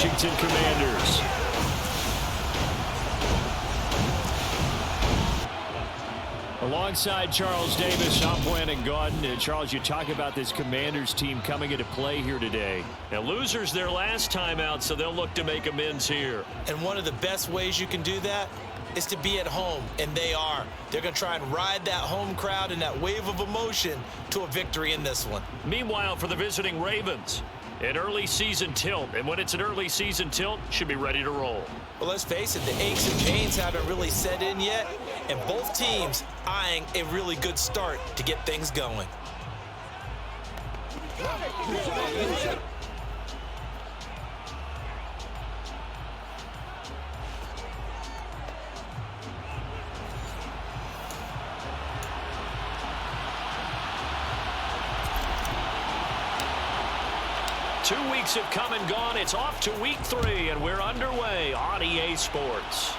Washington Commanders. Alongside Charles Davis, I'm Brandon Gaudin. And Charles, you talk about this Commanders team coming into play here today. Now, losers their last time out, so they'll look to make amends here. And one of the best ways you can do that is to be at home, and they are. They're going to try and ride that home crowd and that wave of emotion to a victory in this one. Meanwhile, for the visiting Ravens, an early season tilt. And when it's an early season tilt, should be ready to roll. Well, let's face it, the aches and pains haven't really set in yet, and both teams eyeing a really good start to get things going. 2 weeks have come and gone. It's off to week 3, and we're underway on EA Sports.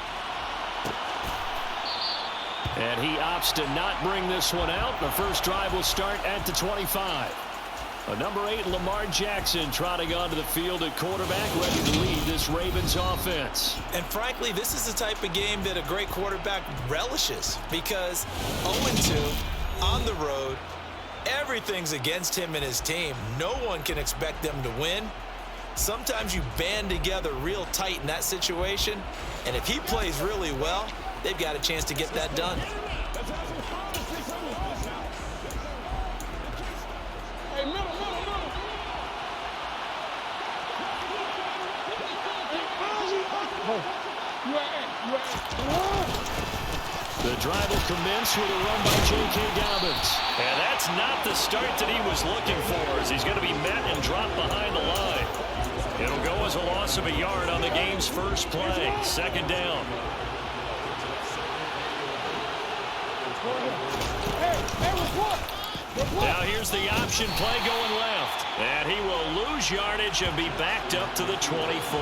And he opts to not bring this one out. The first drive will start at the 25. Number 8, Lamar Jackson, trotting onto the field at quarterback, ready to lead this Ravens offense. And frankly, this is the type of game that a great quarterback relishes, because 0-2 on the road, everything's against him and his team. No one can expect them to win. Sometimes you band together real tight in that situation, and if he plays really well, they've got a chance to get that done. The drive will commence with a run by J.K. Dobbins. And that's not the start that he was looking for, as he's going to be met and dropped behind the line. It'll go as a loss of a yard on the game's first play. Second down. Now here's the option play going left. And he will lose yardage and be backed up to the 24.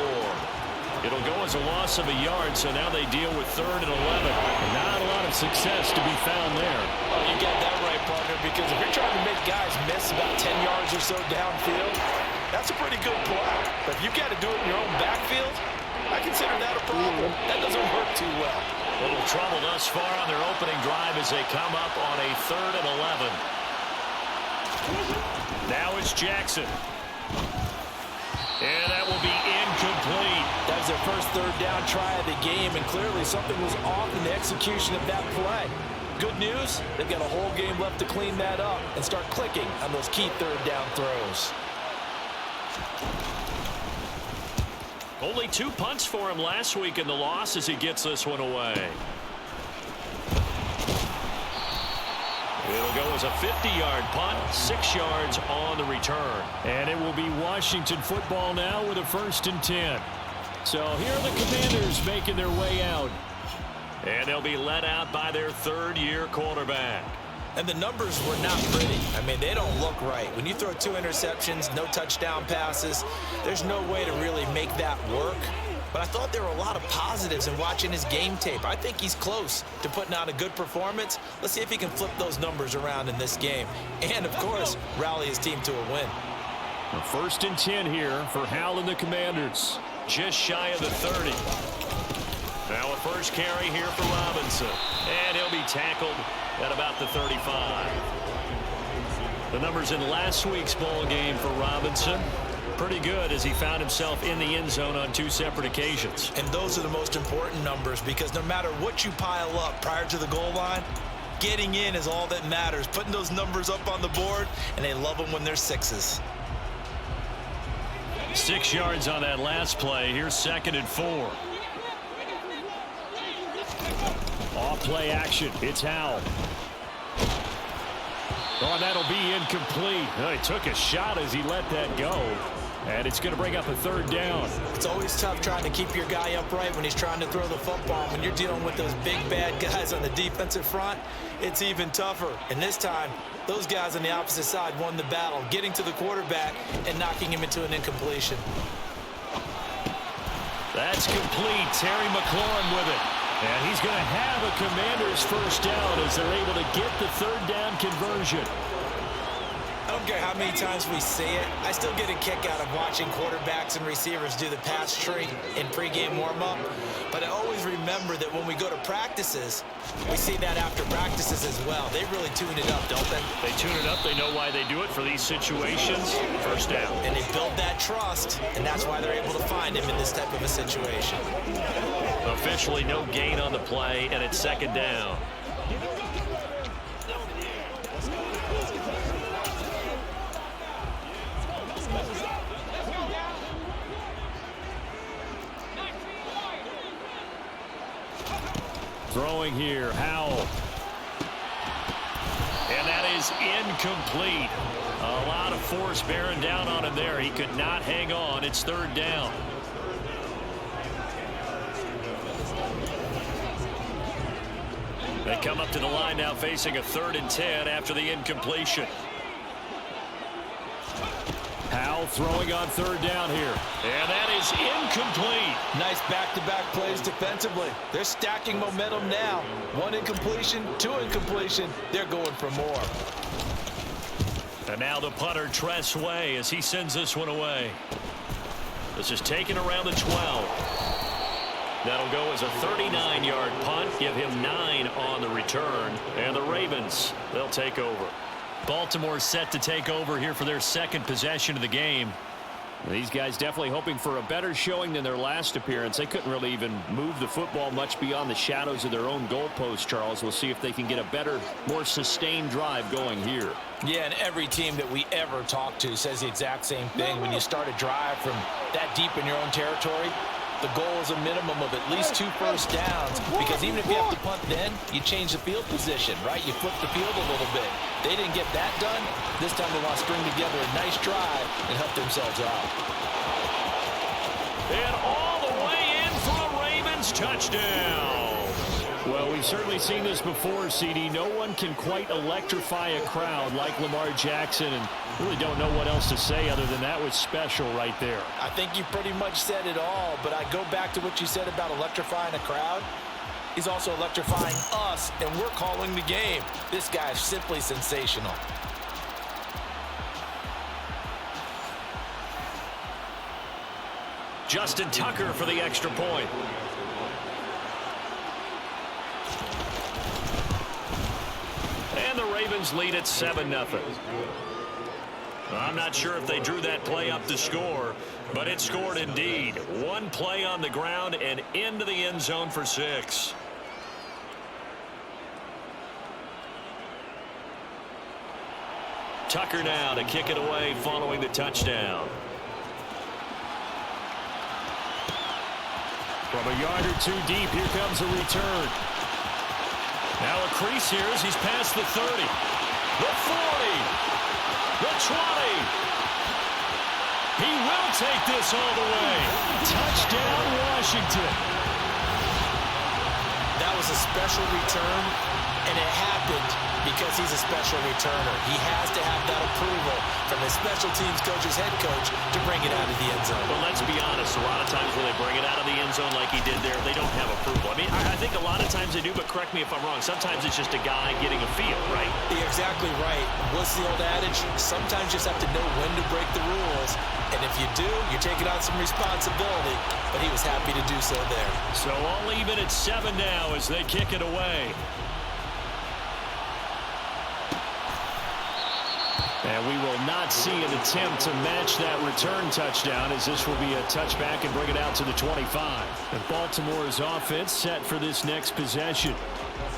It'll go as a loss of a yard, so now they deal with 3rd and 11. Not a lot of success to be found there. Oh, you got that right, partner, because if you're trying to make guys miss about 10 yards or so downfield, that's a pretty good play. But if you've got to do it in your own backfield, I consider that a problem. That doesn't work too well. Little trouble thus far on their opening drive as they come up on a 3rd and 11. Now it's Jackson. And that will be incomplete. That was their first 3rd down try of the game, and clearly something was off in the execution of that play. Good news, they've got a whole game left to clean that up and start clicking on those key 3rd down throws. Only 2 punts for him last week in the loss as he gets this one away. It'll go as a 50-yard punt, 6 yards on the return. And it will be Washington football now with a 1st and 10. So here are the Commanders making their way out. And they'll be led out by their 3rd-year quarterback. And the numbers were not pretty. I mean, they don't look right. When you throw 2 interceptions, no touchdown passes, there's no way to really make that work. But I thought there were a lot of positives in watching his game tape. I think he's close to putting out a good performance. Let's see if he can flip those numbers around in this game. And, of course, rally his team to a win. A 1st and 10 here for Hal and the Commanders. Just shy of the 30. Now a first carry here for Robinson. And he'll be tackled at about the 35. The numbers in last week's ball game for Robinson, pretty good as he found himself in the end zone on 2 separate occasions. And those are the most important numbers, because no matter what you pile up prior to the goal line, getting in is all that matters. Putting those numbers up on the board, and they love them when they're 6s. 6 yards on that last play. Here's 2nd and 4. Off play action. It's Howell. Oh, that'll be incomplete. Oh, he took a shot as he let that go. And it's going to bring up a 3rd down. It's always tough trying to keep your guy upright when he's trying to throw the football. When you're dealing with those big, bad guys on the defensive front, it's even tougher. And this time, those guys on the opposite side won the battle, getting to the quarterback and knocking him into an incompletion. That's complete. Terry McLaurin with it. And he's going to have a Commanders 1st down as they're able to get the 3rd down conversion. I don't don't care how many times we see it, I still get a kick out of watching quarterbacks and receivers do the pass tree in pregame warm-up. But I always remember that when we go to practices, we see that after practices as well. They really tune it up, don't they? They tune it up. They know why they do it for these situations. First down. And they build that trust, and that's why they're able to find him in this type of a situation. Officially no gain on the play, and it's second down. Throwing here, Howell. And that is incomplete. A lot of force bearing down on him there. He could not hang on. It's third down. They come up to the line now facing a 3rd and 10 after the incompletion. Howell throwing on 3rd down here. And that is incomplete. Nice back-to-back plays defensively. They're stacking momentum now. 1 incompletion, 2 incompletion. They're going for more. And now the punter, Tress Way, as he sends this one away. This is taken around the 12. That'll go as a 39-yard punt. Give him 9 on the return. And the Ravens, they'll take over. Baltimore set to take over here for their 2nd possession of the game. These guys definitely hoping for a better showing than their last appearance. They couldn't really even move the football much beyond the shadows of their own goalpost, Charles. We'll see if they can get a better, more sustained drive going here. Yeah, and every team that we ever talk to says the exact same thing. When you start a drive from that deep in your own territory, the goal is a minimum of at least 2 first downs, because even if you have to punt then, you change the field position, right? You flip the field a little bit. They didn't get that done. This time they want to string together a nice drive and help themselves out. And all the way in for a Ravens touchdown. Well, we've certainly seen this before, CD. No one can quite electrify a crowd like Lamar Jackson, and really don't know what else to say other than that was special right there. I think you pretty much said it all, but I go back to what you said about electrifying a crowd. He's also electrifying us, and we're calling the game. This guy is simply sensational. Justin Tucker for the extra point. And the Ravens lead at 7-0. I'm not sure if they drew that play up to score, but it scored indeed. 1 play on the ground and into the end zone for 6. Tucker now to kick it away following the touchdown. From a yard or 2 deep, here comes a return. Now a crease here as he's past the 30. The 40. The 20. He will take this all the way. Touchdown, Washington. That was a special return, and it happened because he's a special returner. He has to have that approval from his special teams coach's head coach to bring it out of the end zone. But let's be honest, a lot of times when they bring it out of the end zone like he did there, they don't have approval. I mean, I think a lot of times they do, but correct me if I'm wrong. Sometimes it's just a guy getting a feel, right? You're exactly right. What's the old adage? Sometimes you just have to know when to break the rules. And if you do, you're taking on some responsibility. But he was happy to do so there. So all even at 7 now as they kick it away. And we will not see an attempt to match that return touchdown, as this will be a touchback and bring it out to the 25. And Baltimore's offense set for this next possession.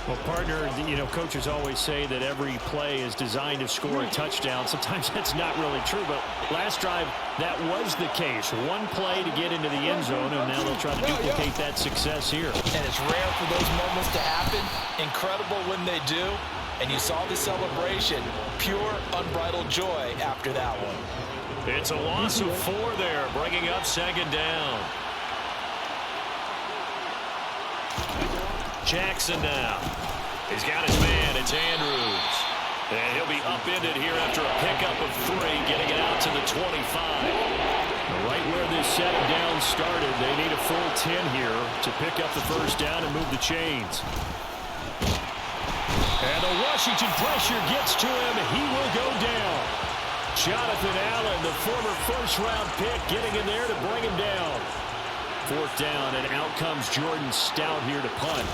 Well, partner, you know, coaches always say that every play is designed to score a touchdown. Sometimes that's not really true, but last drive, that was the case. 1 play to get into the end zone, and now they'll try to duplicate that success here. And it's rare for those moments to happen. Incredible when they do. And you saw the celebration. Pure, unbridled joy after that one. It's a loss of 4 there, bringing up 2nd down. Jackson now. He's got his man. It's Andrews. And he'll be upended here after a pickup of 3, getting it out to the 25. Right where this set of downs started, they need a full 10 here to pick up the first down and move the chains. And the Washington pressure gets to him. He will go down. Jonathan Allen, the former first-round pick, getting in there to bring him down. 4th down, and out comes Jordan Stout here to punt.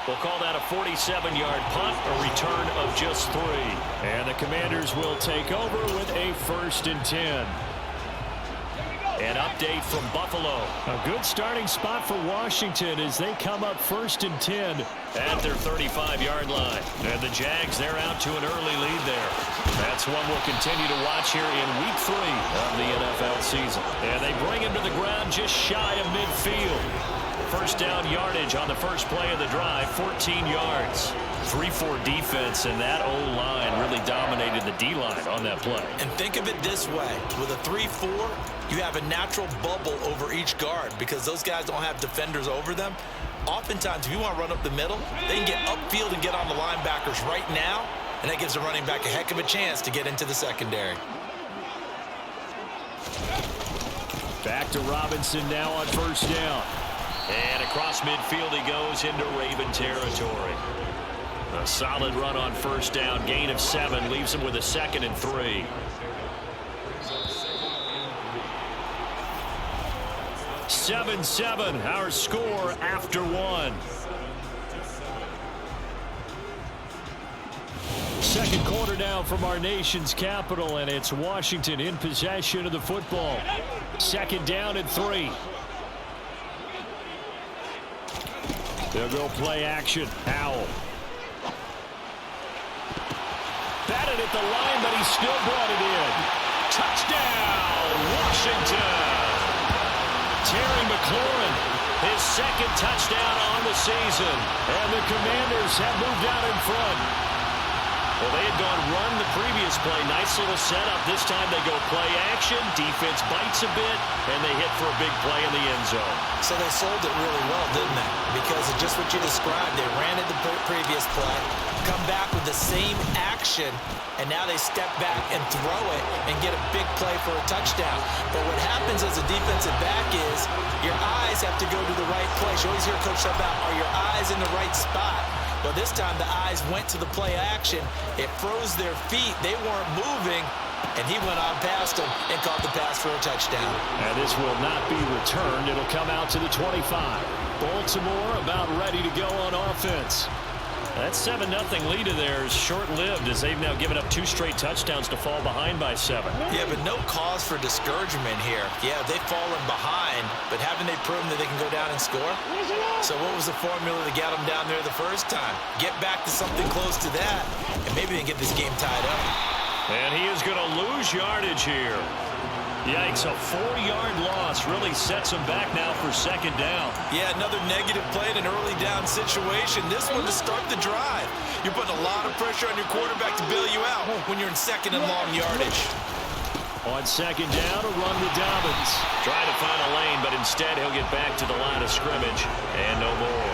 We'll call that a 47-yard punt, a return of just 3. And the Commanders will take over with a 1st and 10. An update from Buffalo. A good starting spot for Washington as they come up 1st and 10. At their 35-yard line. And the Jags, they're out to an early lead there. That's one we'll continue to watch here in Week 3 of the NFL season. And they bring him to the ground just shy of midfield. 1st down yardage on the first play of the drive, 14 yards. 3-4 defense, and that O-line really dominated the D-line on that play. And think of it this way. With a 3-4, you have a natural bubble over each guard because those guys don't have defenders over them. Oftentimes, if you want to run up the middle, they can get upfield and get on the linebackers right now, and that gives the running back a heck of a chance to get into the secondary. Back to Robinson now on 1st down. And across midfield he goes into Raven territory. A solid run on 1st down. Gain of 7 leaves him with a 2nd and 3. Seven, our score after 1. Second quarter now from our nation's capital, and it's Washington in possession of the football. 2nd down and 3. They'll go play action. Howell. Batted at the line, but he still brought it in. Touchdown, Washington. Terry McLaurin, his 2nd touchdown on the season. And the Commanders have moved out in front. Well, they had gone run the previous play. Nice little setup. This time they go play action. Defense bites a bit, and they hit for a big play in the end zone. So they sold it really well, didn't they? Because of just what you described. They ran it the previous play, come back with the same action, and now they step back and throw it and get a big play for a touchdown. But what happens as a defensive back is your eyes have to go to the right place. You always hear Coach talk about, are your eyes in the right spot? Well, this time the eyes went to the play action. It froze their feet. They weren't moving, and he went on past them and caught the pass for a touchdown. And this will not be returned. It'll come out to the 25. Baltimore about ready to go on offense. That 7-0 lead of theirs short-lived as they've now given up 2 straight touchdowns to fall behind by 7. Yeah, but no cause for discouragement here. Yeah, they've fallen behind, but haven't they proven that they can go down and score? So what was the formula to get them down there the first time? Get back to something close to that, and maybe they can get this game tied up. And he is going to lose yardage here. Yikes, a 4-yard loss really sets him back now for 2nd down. Yeah, another negative play in an early down situation. This one to start the drive. You're putting a lot of pressure on your quarterback to bail you out when you're in 2nd and long yardage. On 2nd down, a run to Dobbins. Trying to find a lane, but instead he'll get back to the line of scrimmage and no more.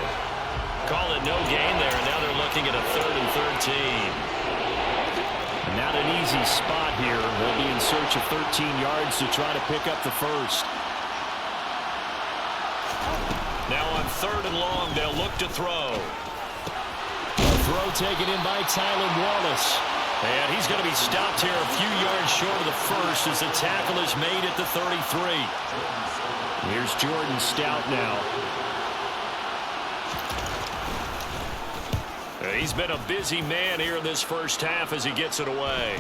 Call it no gain there, and now they're looking at a 3rd and 13. Not an easy spot here. They'll be in search of 13 yards to try to pick up the 1st. Now on 3rd and long, they'll look to throw. A throw taken in by Tylan Wallace. And he's going to be stopped here a few yards short of the 1st as the tackle is made at the 33. Here's Jordan Stout now. He's been a busy man here in this first half as he gets it away.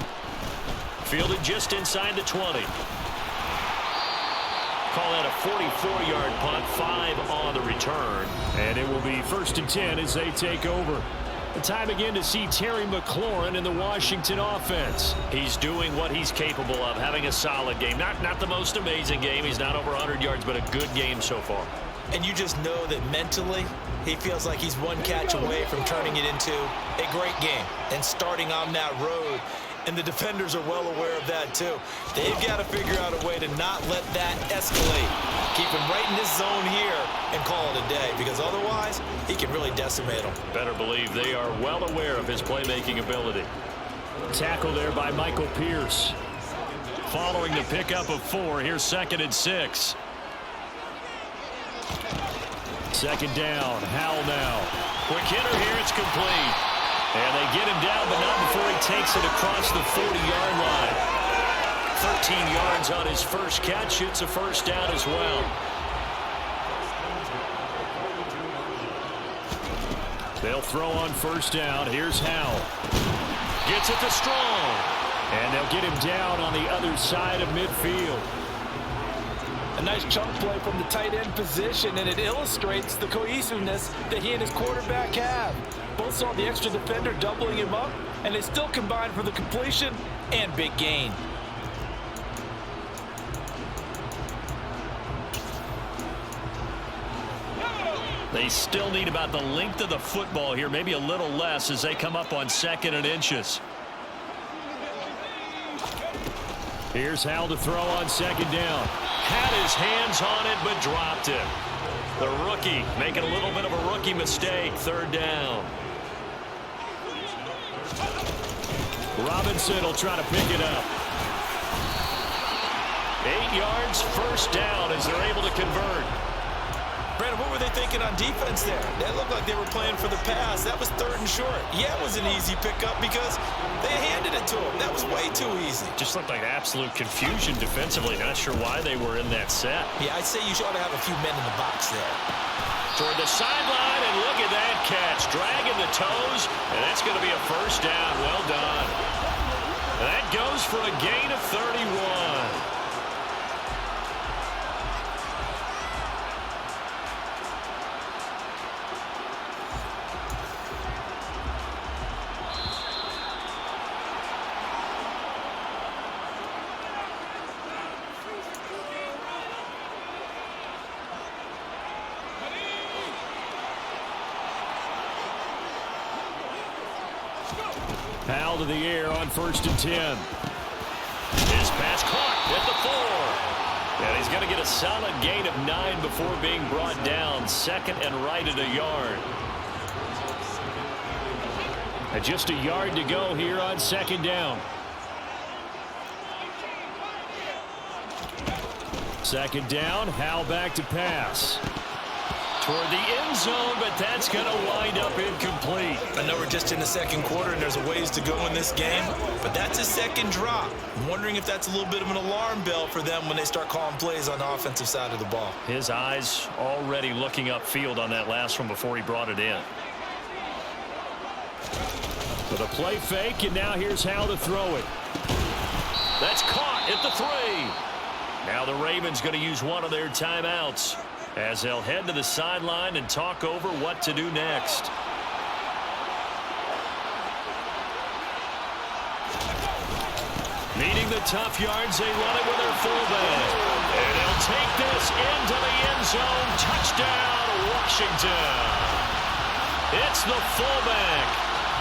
Fielded just inside the 20. Call that a 44-yard punt, 5 on the return. And it will be 1st and 10 as they take over. The time again to see Terry McLaurin in the Washington offense. He's doing what he's capable of, having a solid game. Not the most amazing game. He's not over 100 yards, but a good game so far. And you just know that mentally, he feels like he's one catch away from turning it into a great game and starting on that road. And the defenders are well aware of that, too. They've got to figure out a way to not let that escalate. Keep him right in this zone here and call it a day, because otherwise, he can really decimate them. Better believe they are well aware of his playmaking ability. Tackle there by Michael Pierce. Following the pickup of 4, here's 2nd and 6. Second down. Howell now. Quick hitter here. It's complete. And they get him down, but not before he takes it across the 40-yard line. 13 yards on his first catch. It's a first down as well. They'll throw on first down. Here's Howell. Gets it to Strong. And they'll get him down on the other side of midfield. A nice chunk play from the tight end position, and it illustrates the cohesiveness that he and his quarterback have. Both saw the extra defender doubling him up, and they still combined for the completion and big gain. They still need about the length of the football here, maybe a little less as they come up on 2nd and inches. Here's Howell to throw on second down. Had his hands on it, but dropped it. The rookie making a little bit of a rookie mistake. 3rd down. Robinson will try to pick it up. 8 yards, first down as they're able to convert. Brandon, what were they thinking on defense there? That looked like they were playing for the pass. That was 3rd and short. Yeah, it was an easy pickup because they handed it to him. That was way too easy. Just looked like absolute confusion defensively. Not sure why they were in that set. Yeah, I'd say you ought to have a few men in the box there. Toward the sideline, and look at that catch. Dragging the toes, and that's going to be a first down. Well done. That goes for a gain of 31. Howell to the air on 1st and 10. His pass caught at the 4. And he's going to get a solid gain of 9 before being brought down. 2nd and right at a yard. And just a yard to go here on 2nd down. 2nd down, Howell back to pass. Toward the end zone, but that's going to wind up incomplete. I know we're just in the 2nd quarter and there's a ways to go in this game, but that's a 2nd drop. I'm wondering if that's a little bit of an alarm bell for them when they start calling plays on the offensive side of the ball. His eyes already looking upfield on that last one before he brought it in. With a play fake, and now here's Howell to throw it. That's caught at the 3. Now the Ravens going to use one of their timeouts as they'll head to the sideline and talk over what to do next. Needing the tough yards, they run it with their fullback. And they'll take this into the end zone. Touchdown, Washington. It's the fullback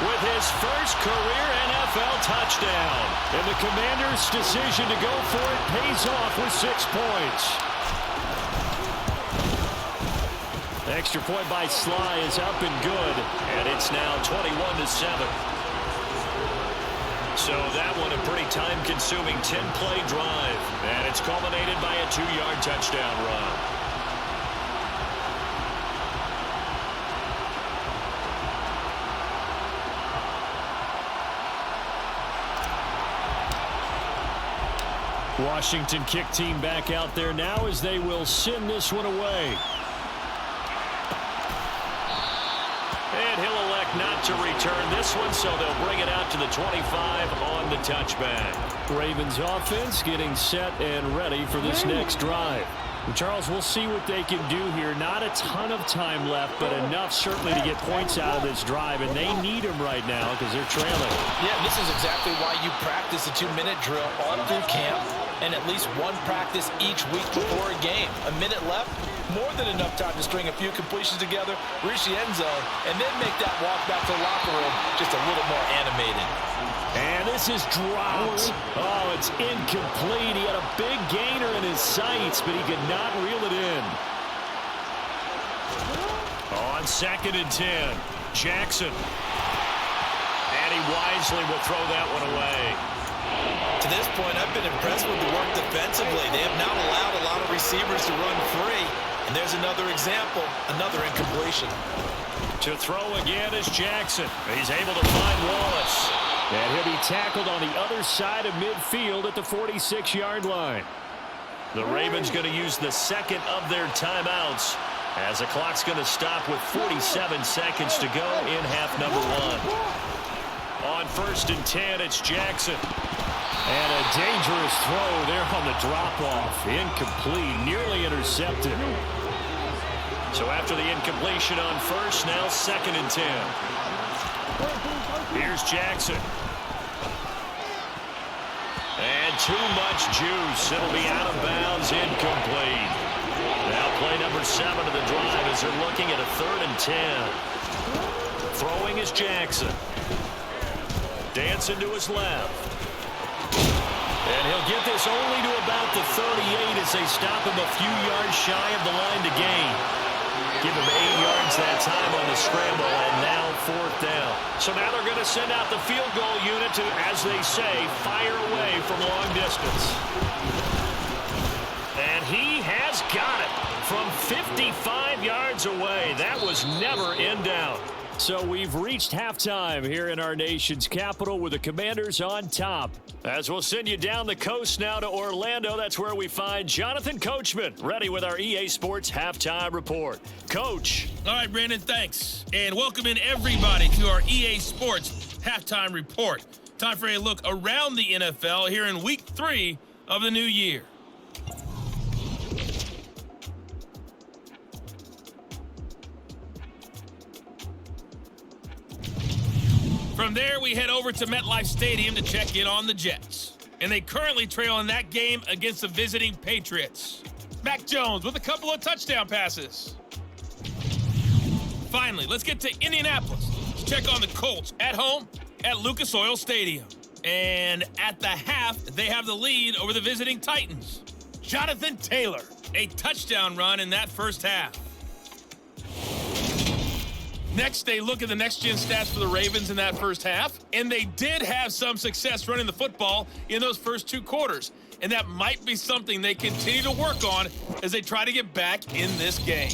with his first career NFL touchdown. And the Commanders' decision to go for it pays off with 6 points. Extra point by Sly is up and good. And it's now 21-7. So that one a pretty time-consuming 10-play drive. And it's culminated by a 2-yard touchdown run. Washington kick team back out there now as they will send this one away. And he'll elect not to return this one, so they'll bring it out to the 25 on the touchback. Ravens offense getting set and ready for this next drive. Charles, we'll see what they can do here. Not a ton of time left, but enough certainly to get points out of this drive, and they need them right now because they're trailing. Yeah, this is exactly why you practice a 2-minute drill all through camp and at least one practice each week before a game. A minute left, more than enough time to string a few completions together, reach the end zone, and then make that walk back to the locker room just a little more animated. And this is dropped. Oh, it's incomplete. He had a big gainer in his sights, but he could not reel it in. On 2nd and 10, Jackson. And he wisely will throw that one away. To this point, I've been impressed with the work defensively. They have not allowed a lot of receivers to run free. And there's another example, another incompletion. To throw again is Jackson. He's able to find Wallace. And he'll be tackled on the other side of midfield at the 46-yard line. The Ravens going to use the second of their timeouts as the clock's going to stop with 47 seconds to go in half number 1. On 1st and 10, it's Jackson. And a dangerous throw there on the drop-off. Incomplete, nearly intercepted. So after the incompletion on 1st, now 2nd and 10. Here's Jackson. And too much juice. It'll be out of bounds, incomplete. Now play number 7 of the drive as they're looking at a 3rd and 10. Throwing is Jackson. Dancing to his left. And he'll get this only to about the 38 as they stop him a few yards shy of the line to gain. Give him 8 yards that time on the scramble, and now 4th down. So now they're going to send out the field goal unit to, as they say, fire away from long distance. And he has got it from 55 yards away. That was never in doubt. So we've reached halftime here in our nation's capital with the Commanders on top. As we'll send you down the coast now to Orlando, that's where we find Jonathan Coachman, ready with our EA Sports Halftime Report. Coach. All right, Brandon, thanks. And welcome in everybody to our EA Sports Halftime Report. Time for a look around the NFL here in Week 3 of the new year. From there, we head over to MetLife Stadium to check in on the Jets. And they currently trail in that game against the visiting Patriots. Mac Jones with a couple of touchdown passes. Finally, let's get to Indianapolis to check on the Colts at home at Lucas Oil Stadium. And at the half, they have the lead over the visiting Titans. Jonathan Taylor, a touchdown run in that first half. Next, they look at the next-gen stats for the Ravens in that first half, and they did have some success running the football in those first 2 quarters, and that might be something they continue to work on as they try to get back in this game.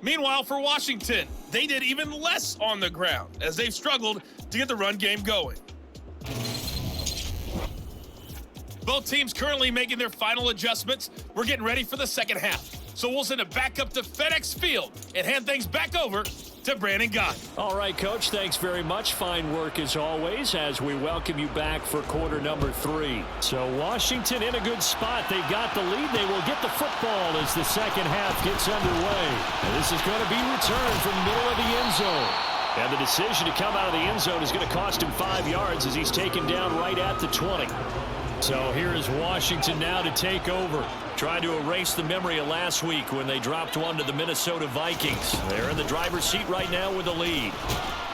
Meanwhile, for Washington, they did even less on the ground as they've struggled to get the run game going. Both teams currently making their final adjustments. We're getting ready for the second half. So we'll send it back up to FedEx Field and hand things back over to Brandon Gott. All right, Coach, thanks very much. Fine work as always as we welcome you back for quarter number 3. So Washington in a good spot. They've got the lead. They will get the football as the second half gets underway. And this is going to be returned from the middle of the end zone. And the decision to come out of the end zone is going to cost him 5 yards as he's taken down right at the 20. So here is Washington now to take over. Trying to erase the memory of last week when they dropped one to the Minnesota Vikings. They're in the driver's seat right now with the lead.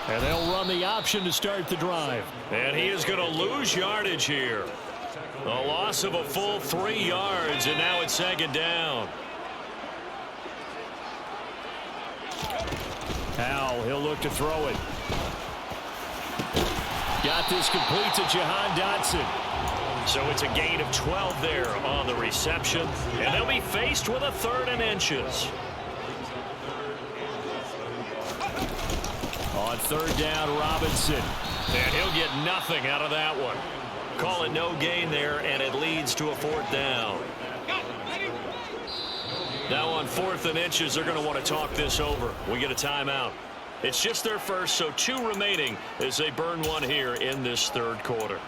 And they'll run the option to start the drive. And he is going to lose yardage here. A loss of a full 3 yards, and now it's second down. Al, he'll look to throw it. Got this complete to Jahan Dotson. So it's a gain of 12 there on the reception, and they'll be faced with a 3rd and inches. On 3rd down, Robinson. And he'll get nothing out of that one. Call it no gain there, and it leads to a 4th down. Now on 4th and inches, they're going to want to talk this over. We get a timeout. It's just their first, so 2 remaining as they burn one here in this 3rd quarter.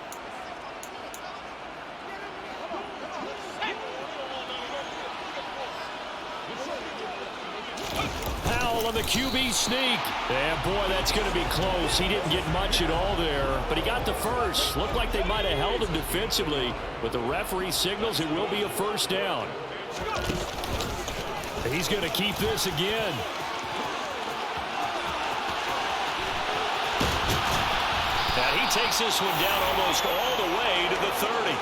On the QB sneak. And boy, that's going to be close. He didn't get much at all there, but he got the first. Looked like they might have held him defensively, but the referee signals it will be a 1st down. He's going to keep this again. And he takes this one down almost all the way to the 30.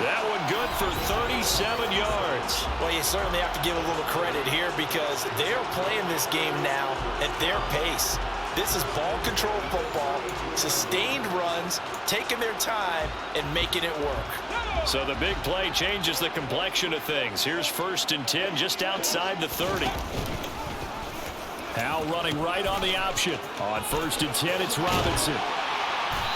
That one good for 37 yards. Well, you certainly have to give a little credit here because they're playing this game now at their pace. This is ball control football, sustained runs, taking their time, and making it work. So the big play changes the complexion of things. Here's 1st and 10 just outside the 30. Al running right on the option. On 1st and 10, it's Robinson.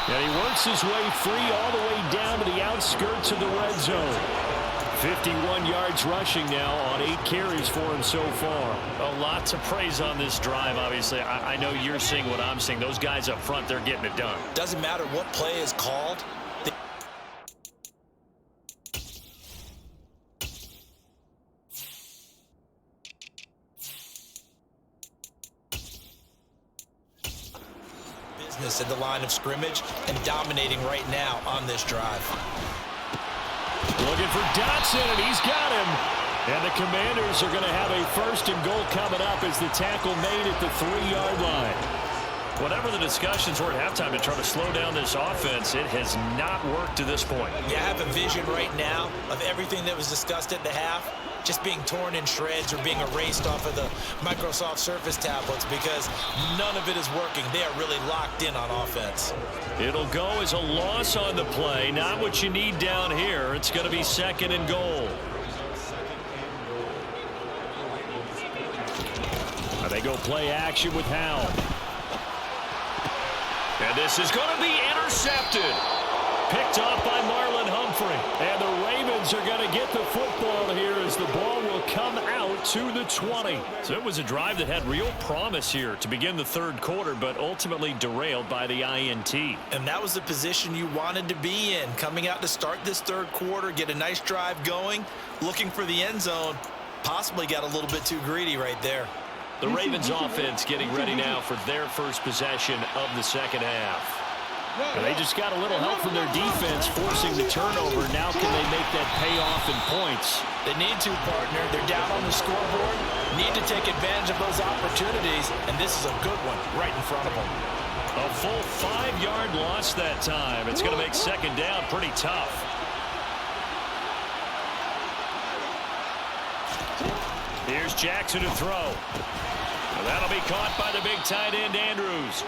And he works his way free all the way down to the outskirts of the red zone. 51 yards rushing now on 8 carries for him so far. A lot to praise on this drive, obviously. I know you're seeing what I'm seeing. Those guys up front, they're getting it done. Doesn't matter what play is called. Business at the line of scrimmage and dominating right now on this drive. Looking for Dotson, and he's got him. And the Commanders are going to have a 1st and goal coming up as the tackle made at the 3-yard line. Whatever the discussions were at halftime to try to slow down this offense, it has not worked to this point. Yeah, I have a vision right now of everything that was discussed at the half just being torn in shreds or being erased off of the Microsoft Surface tablets because none of it is working. They are really locked in on offense. It'll go as a loss on the play. Not what you need down here. It's going to be 2nd and goal. Now they go play action with Howell. And this is going to be intercepted. Picked off by Marlon Humphrey. And the Ravens are going to get the football here as the ball will come out to the 20. So it was a drive that had real promise here to begin the 3rd quarter, but ultimately derailed by the INT. And that was the position you wanted to be in. Coming out to start this 3rd quarter, get a nice drive going, looking for the end zone. Possibly got a little bit too greedy right there. The Ravens offense getting ready now for their first possession of the 2nd half. And they just got a little help from their defense forcing the turnover. Now can they make that pay off in points? They need to, partner. They're down on the scoreboard. Need to take advantage of those opportunities, and this is a good one right in front of them. A full 5-yard loss that time. It's going to make 2nd down pretty tough. Here's Jackson to throw. And that'll be caught by the big tight end, Andrews.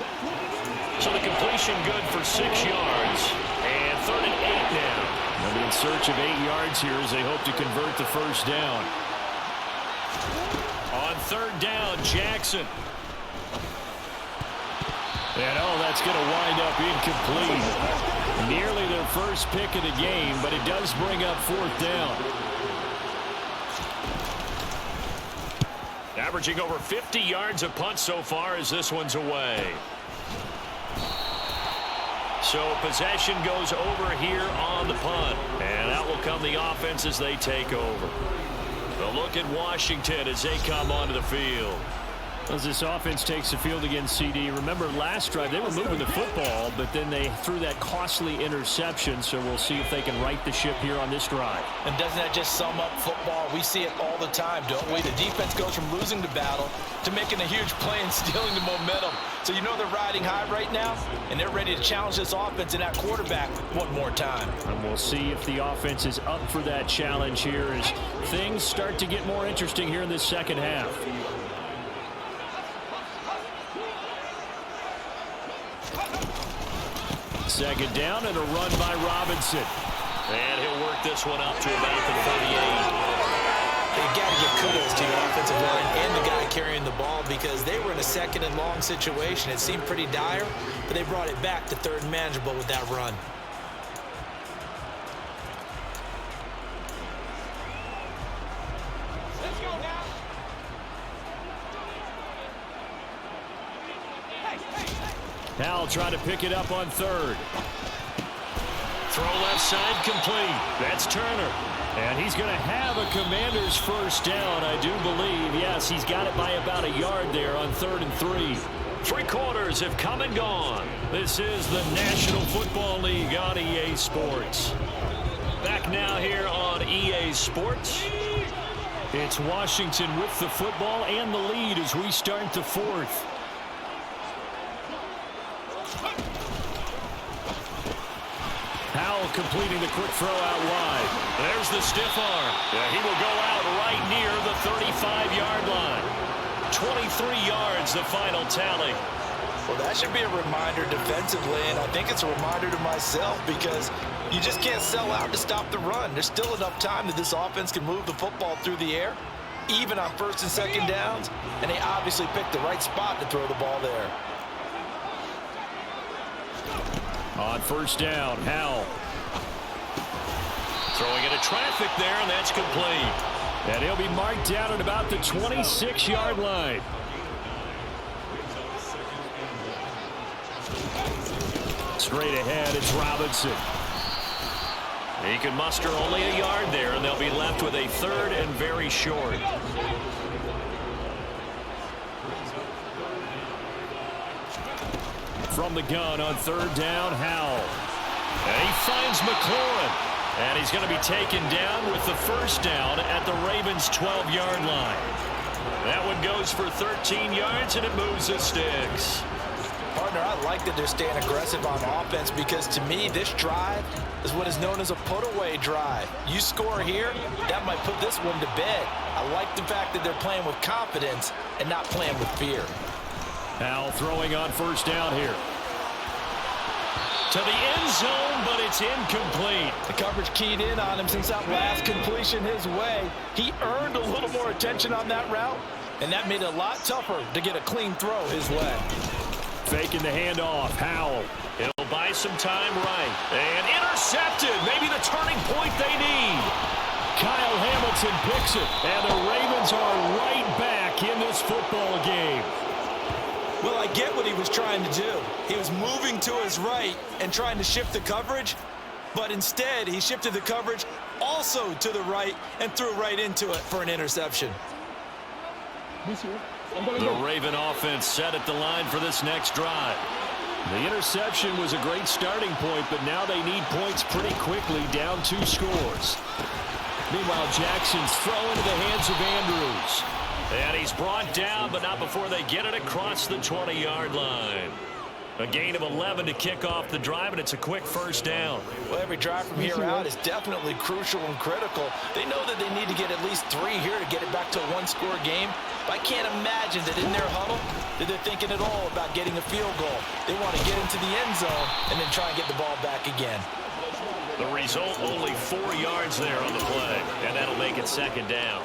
So the completion good for 6 yards. And 3rd and 8 now. They'll be in search of 8 yards here as they hope to convert the 1st down. On 3rd down, Jackson. And that's going to wind up incomplete. Nearly their first pick of the game, but it does bring up 4th down. Averaging over 50 yards a punt so far as this one's away. So possession goes over here on the punt. And out will come the offense as they take over. A look at Washington as they come onto the field. As this offense takes the field against CD, remember last drive they were moving the football, but then they threw that costly interception, so we'll see if they can right the ship here on this drive. And doesn't that just sum up football? We see it all the time, don't we? The defense goes from losing the battle to making a huge play and stealing the momentum. So you know they're riding high right now, and they're ready to challenge this offense and that quarterback one more time. And we'll see if the offense is up for that challenge here as things start to get more interesting here in this 2nd half. Second down and a run by Robinson. And he'll work this one up to about the 38. You got to give kudos to your offensive line and the guy carrying the ball because they were in a 2nd and long situation. It seemed pretty dire, but they brought it back to 3rd and manageable with that run. Howell trying to pick it up on 3rd. Throw left side complete. That's Turner. And he's going to have a Commander's 1st down, I do believe. Yes, he's got it by about a yard there on 3rd and 3. 3 quarters have come and gone. This is the National Football League on EA Sports. Back now here on EA Sports. It's Washington with the football and the lead as we start the 4th. Howell completing the quick throw out wide. There's the stiff arm. Yeah, he will go out right near the 35-yard line. 23 yards, the final tally. Well, that should be a reminder defensively, and I think it's a reminder to myself because you just can't sell out to stop the run. There's still enough time that this offense can move the football through the air, even on first and second downs, and they obviously picked the right spot to throw the ball there. On first down, Howell. Throwing into traffic there, and that's complete. And he'll be marked down at about the 26-yard line. Straight ahead, it's Robinson. He can muster only a yard there, and they'll be left with a third and very short. From the gun on third down, Howell. And he finds McLaurin. And he's going to be taken down with the first down at the Ravens' 12-yard line. That one goes for 13 yards, and it moves the sticks. Partner, I like that they're staying aggressive on offense because to me, this drive is what is known as a put-away drive. You score here, that might put this one to bed. I like the fact that they're playing with confidence and not playing with fear. Howell throwing on first down here. To the end zone, but it's incomplete. The coverage keyed in on him since that last completion his way. He earned a little more attention on that route, and that made it a lot tougher to get a clean throw his way. Faking the handoff, Howell. He'll buy some time right. And intercepted. Maybe the turning point they need. Kyle Hamilton picks it, and the Ravens are right back in this football game. Well, I get what he was trying to do. He was moving to his right and trying to shift the coverage, but instead he shifted the coverage also to the right and threw right into it for an interception. The Raven offense set at the line for this next drive. The interception was a great starting point, but now they need points pretty quickly, down 2 scores. Meanwhile, Jackson's throw into the hands of Andrews. And he's brought down, but not before they get it across the 20-yard line. A gain of 11 to kick off the drive, and it's a quick first down. Well, every drive from here out is definitely crucial and critical. They know that they need to get at least 3 here to get it back to a one-score game. But I can't imagine that in their huddle that they're thinking at all about getting a field goal. They want to get into the end zone and then try and get the ball back again. The result, only 4 yards there on the play, and that'll make it second down.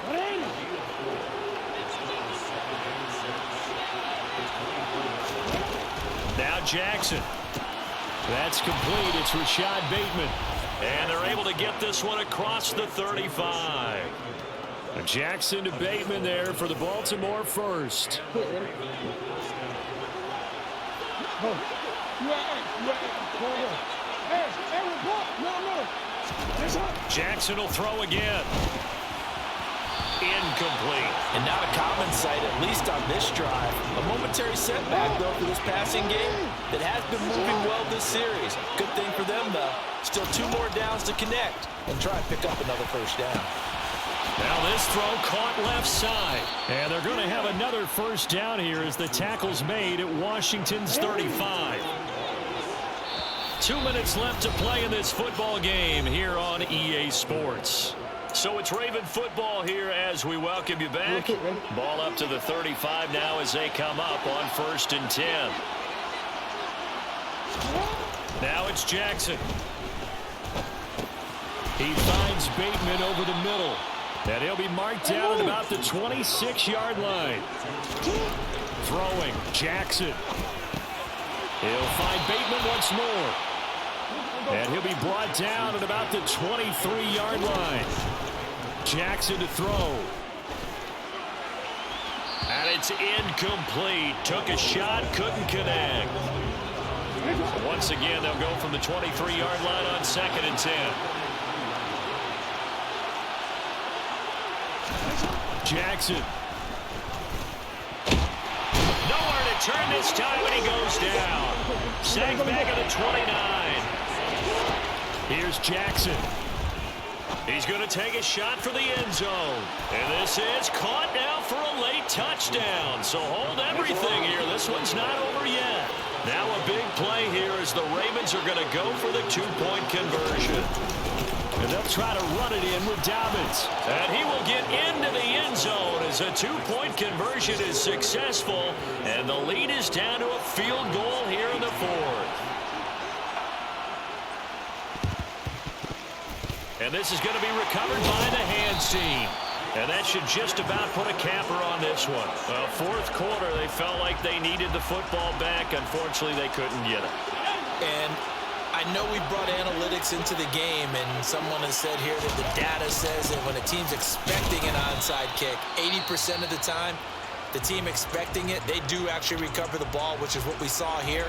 Now Jackson. That's complete. It's Rashad Bateman. And they're able to get this one across the 35. Jackson to Bateman there for the Baltimore first. Jackson will throw again. Incomplete. And not a common sight, at least on this drive. A momentary setback, though, for this passing game that has been moving well this series. Good thing for them, though. Still 2 more downs to connect and try and pick up another first down. Now this throw caught left side. And they're going to have another first down here as the tackle's made at Washington's 35. 2 minutes left to play in this football game here on EA Sports. So it's Raven football here as we welcome you back. Ball up to the 35 now as they come up on 1st and 10. Now it's Jackson. He finds Bateman over the middle. And he'll be marked down at about the 26-yard line. Throwing, Jackson. He'll find Bateman once more. And he'll be brought down at about the 23-yard line. Jackson to throw. And it's incomplete. Took a shot, couldn't connect. Once again, they'll go from the 23-yard line on 2nd and 10. Jackson. Nowhere to turn this time, and he goes down. Sacked back at the 29. Here's Jackson. He's going to take a shot for the end zone. And this is caught now for a late touchdown. So hold everything here. This one's not over yet. Now a big play here as the Ravens are going to go for the two-point conversion. And they'll try to run it in with Dobbins. And he will get into the end zone as a two-point conversion is successful. And the lead is down to a field goal here in the fourth. And this is going to be recovered by the hands team. And that should just about put a capper on this one. Well, fourth quarter, they felt like they needed the football back. Unfortunately, they couldn't get it. And I know we brought analytics into the game, and someone has said here that the data says that when a team's expecting an onside kick, 80% of the time, the team expecting it, they do actually recover the ball, which is what we saw here.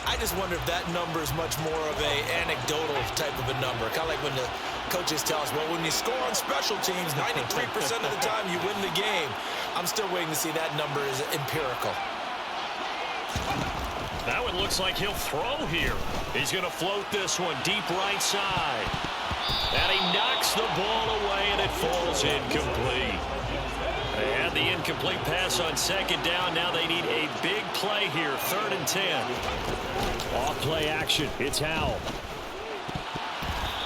I just wonder if that number is much more of a anecdotal type of a number. Kind of like when the coaches tell us, well, when you score on special teams, 93% of the time you win the game. I'm still waiting to see that number is empirical. Now it looks like he'll throw here. He's going to float this one deep right side. And he knocks the ball away, and it falls incomplete. They had the incomplete pass on second down. Now they need a big play here, 3rd and 10. Off play action. It's Howell.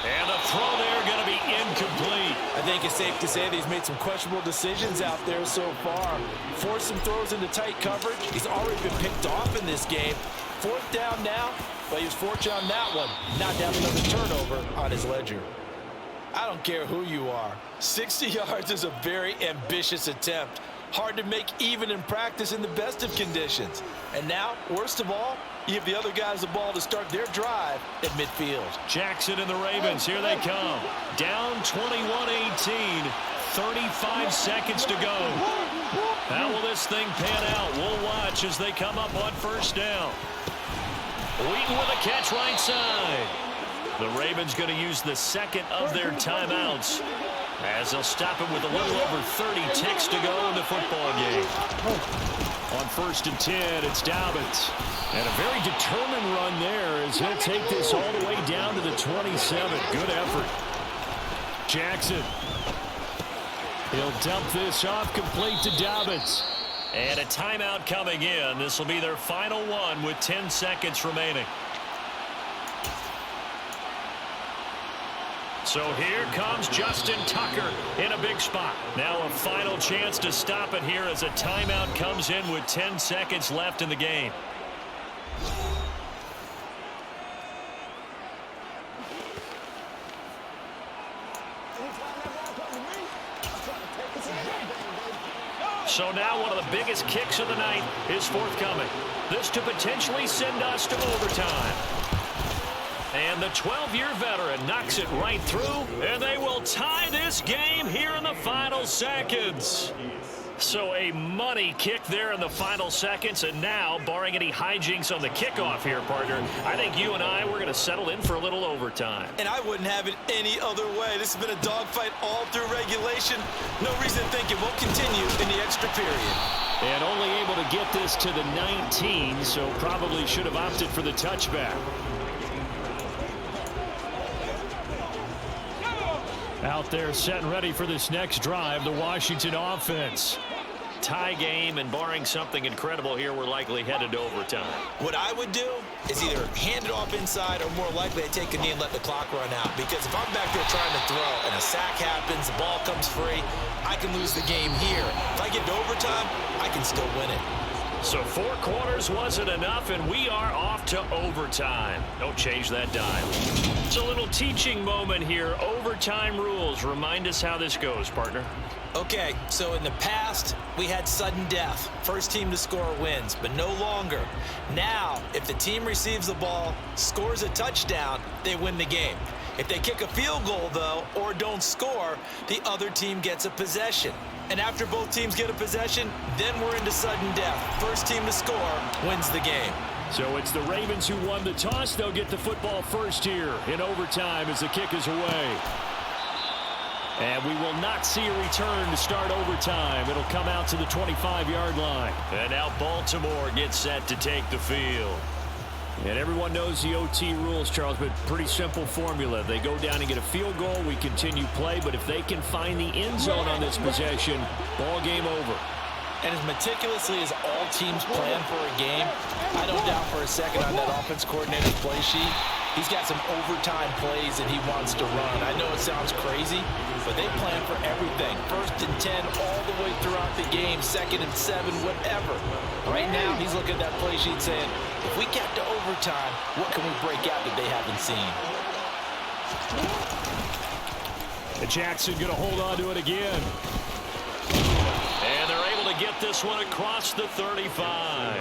And the throw there going to be incomplete. I think it's safe to say that he's made some questionable decisions out there so far. Forced some throws into tight coverage. He's already been picked off in this game. 4th down now, but he was fortunate on that one. Not to have another turnover on his ledger. I don't care who you are. 60 yards is a very ambitious attempt. Hard to make even in practice in the best of conditions. And now, worst of all, you give the other guys the ball to start their drive at midfield. Jackson and the Ravens, here they come. Down 21-18, 35 seconds to go. How will this thing pan out? We'll watch as they come up on 1st down. Wheaton with a catch right side. The Ravens going to use the 2nd of their timeouts as they'll stop it with a little over 30 ticks to go in the football game. On 1st and 10, it's Dobbins. And a very determined run there as he'll take this all the way down to the 27. Good effort. Jackson. He'll dump this off complete to Dobbins. And a timeout coming in. This will be their final one with 10 seconds remaining. So here comes Justin Tucker in a big spot. Now a final chance to stop it here as a timeout comes in with 10 seconds left in the game. So now one of the biggest kicks of the night is forthcoming. This to potentially send us to overtime. And the 12-year veteran knocks it right through, and they will tie this game here in the final seconds. So a money kick there in the final seconds, and now, barring any hijinks on the kickoff here, partner, I think you and I, we're going to settle in for a little overtime. And I wouldn't have it any other way. This has been a dogfight all through regulation. No reason to think it won't continue in the extra period. And only able to get this to the 19, so probably should have opted for the touchback. Out there set and ready for this next drive, the Washington offense. Tie game, and barring something incredible here, we're likely headed to overtime. What I would do is either hand it off inside or more likely I take a knee and let the clock run out. Because if I'm back there trying to throw and a sack happens, the ball comes free, I can lose the game here. If I get to overtime, I can still win it. So 4 quarters wasn't enough, and we are off to overtime. Don't change that dial. It's a little teaching moment here. Overtime rules. Remind us how this goes, partner. Okay, so in the past, we had sudden death. First team to score wins, but no longer. Now, if the team receives the ball, scores a touchdown, they win the game. If they kick a field goal, though, or don't score, the other team gets a possession. And after both teams get a possession, then we're into sudden death. First team to score wins the game. So it's the Ravens who won the toss. They'll get the football first here in overtime as the kick is away. And we will not see a return to start overtime. It'll come out to the 25-yard line. And now Baltimore gets set to take the field. And everyone knows the OT rules, Charles, but pretty simple formula. They go down and get a field goal, we continue play, but if they can find the end zone on this possession, ball game over. And as meticulously as all teams plan for a game, I don't doubt for a second on that offense coordinator's play sheet, he's got some overtime plays that he wants to run. I know it sounds crazy, but they plan for everything. 1st and 10 all the way throughout the game, 2nd and 7, whatever. Right now, he's looking at that play sheet saying, if we get to overtime, what can we break out that they haven't seen? And Jackson going to hold on to it again. And they're able to get this one across the 35.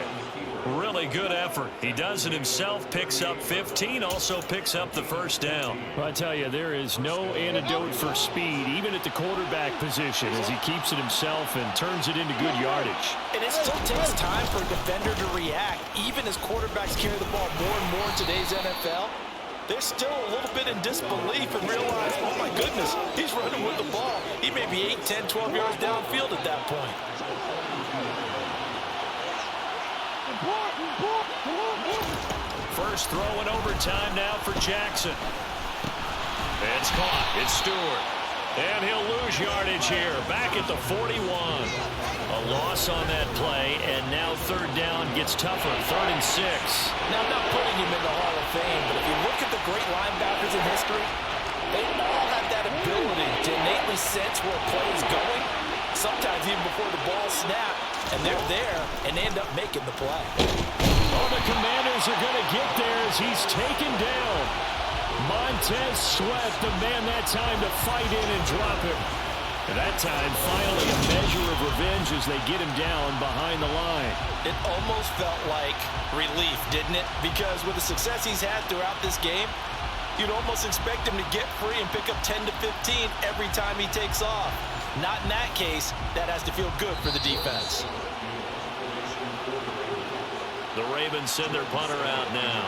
Really good effort. He does it himself, picks up 15, also picks up the first down. Well, I tell you, there is no antidote for speed, even at the quarterback position, as he keeps it himself and turns it into good yardage. And it still takes time for a defender to react, even as quarterbacks carry the ball more and more in today's NFL. They're still a little bit in disbelief and realize, oh my goodness, he's running with the ball. He may be 8, 10, 12 yards downfield at that point. First throw in overtime now for Jackson. It's caught. It's Stewart. And he'll lose yardage here. Back at the 41. A loss on that play, and now 3rd down gets tougher. 3rd and 6. Now, I'm not putting him in the Hall of Fame, but if you look at the great linebackers in history, they all have that ability to innately sense where a play is going, sometimes even before the ball snaps, and they're there, and they end up making the play. Oh, the Commanders are going to get there as he's taken down. Montez Sweat, the man that time to fight in and drop him. And that time, finally, a measure of revenge as they get him down behind the line. It almost felt like relief, didn't it? Because with the success he's had throughout this game, you'd almost expect him to get free and pick up 10 to 15 every time he takes off. Not in that case. That has to feel good for the defense. The Ravens send their punter out now.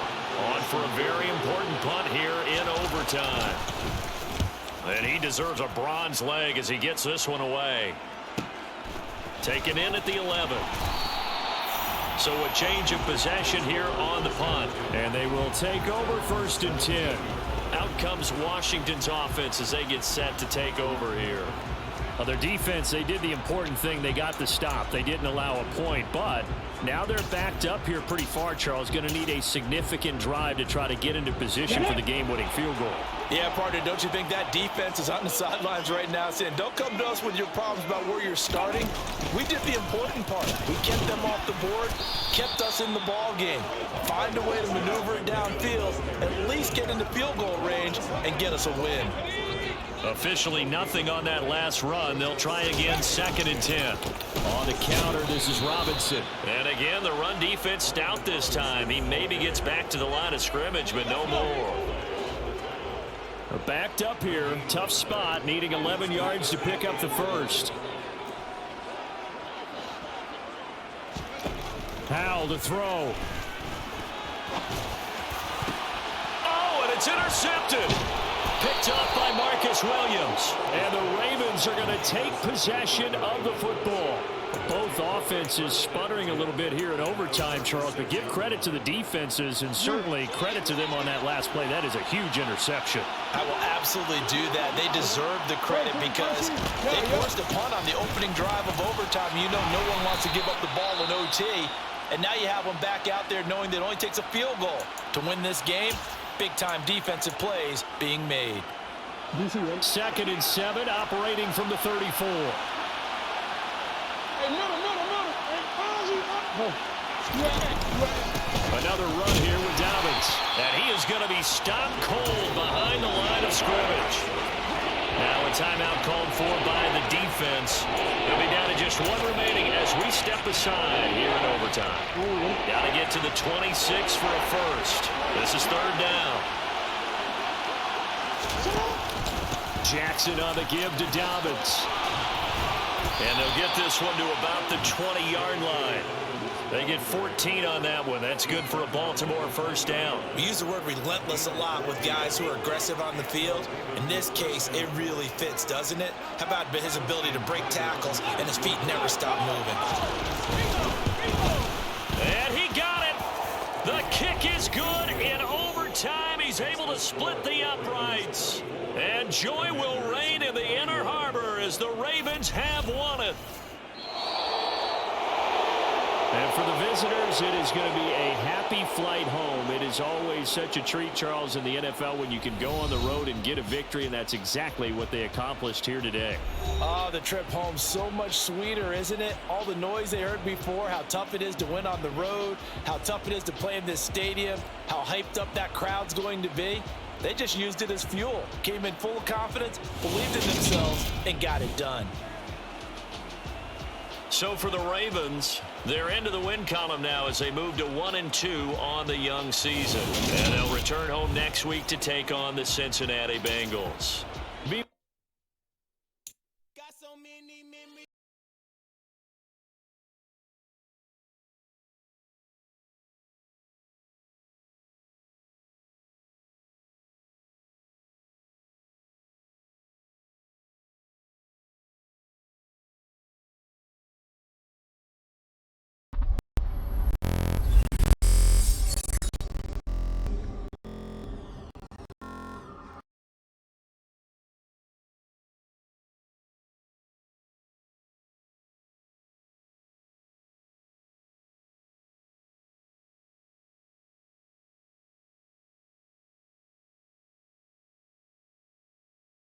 On for a very important punt here in overtime. And he deserves a bronze leg as he gets this one away. Taken in at the 11. So a change of possession here on the punt. And they will take over 1st and 10. Out comes Washington's offense as they get set to take over here. Well, their defense, they did the important thing. They got the stop. They didn't allow a point, but now they're backed up here pretty far, Charles. Going to need a significant drive to try to get into position for the game-winning field goal. Yeah, partner, don't you think that defense is on the sidelines right now saying, don't come to us with your problems about where you're starting. We did the important part. We kept them off the board, kept us in the ball game. Find a way to maneuver it downfield, at least get into field goal range, and get us a win. Officially nothing on that last run. They'll try again 2nd and 10. On the counter, this is Robinson. And again, the run defense stout this time. He maybe gets back to the line of scrimmage, but no more. Backed up here. Tough spot, needing 11 yards to pick up the first. Powell to throw. Oh, and it's intercepted. Picked up by Marcus Williams. And the Ravens are going to take possession of the football. Both offenses sputtering a little bit here in overtime, Charles, but give credit to the defenses and certainly credit to them on that last play. That is a huge interception. I will absolutely do that. They deserve the credit because they forced a punt on the opening drive of overtime. You know no one wants to give up the ball in OT, and now you have them back out there knowing that it only takes a field goal to win this game. Big-time defensive plays being made. 2nd and 7, operating from the 34. Another run here with Dobbins. And he is going to be stopped cold behind the line of scrimmage. Now a timeout called for by the defense. He'll be down to just one remaining as we step aside here in overtime. Got to get to the 26 for a first. This is 3rd down. Jackson on the give to Dobbins. And they'll get this one to about the 20-yard line. They get 14 on that one. That's good for a Baltimore first down. We use the word relentless a lot with guys who are aggressive on the field. In this case, it really fits, doesn't it? How about his ability to break tackles and his feet never stop moving? And he got it. The kick is good. In overtime, he's able to split the uprights. And joy will reign in the Inner Harbor as the Ravens have won it. And for the visitors, it is going to be a happy flight home. It is always such a treat, Charles, in the NFL when you can go on the road and get a victory, and that's exactly what they accomplished here today. Oh, the trip home so much sweeter, isn't it? All the noise they heard before, how tough it is to win on the road, how tough it is to play in this stadium, how hyped up that crowd's going to be. They just used it as fuel. Came in full of confidence, believed in themselves, and got it done. So for the Ravens, they're into the win column now as they move to 1-2 on the young season. And they'll return home next week to take on the Cincinnati Bengals.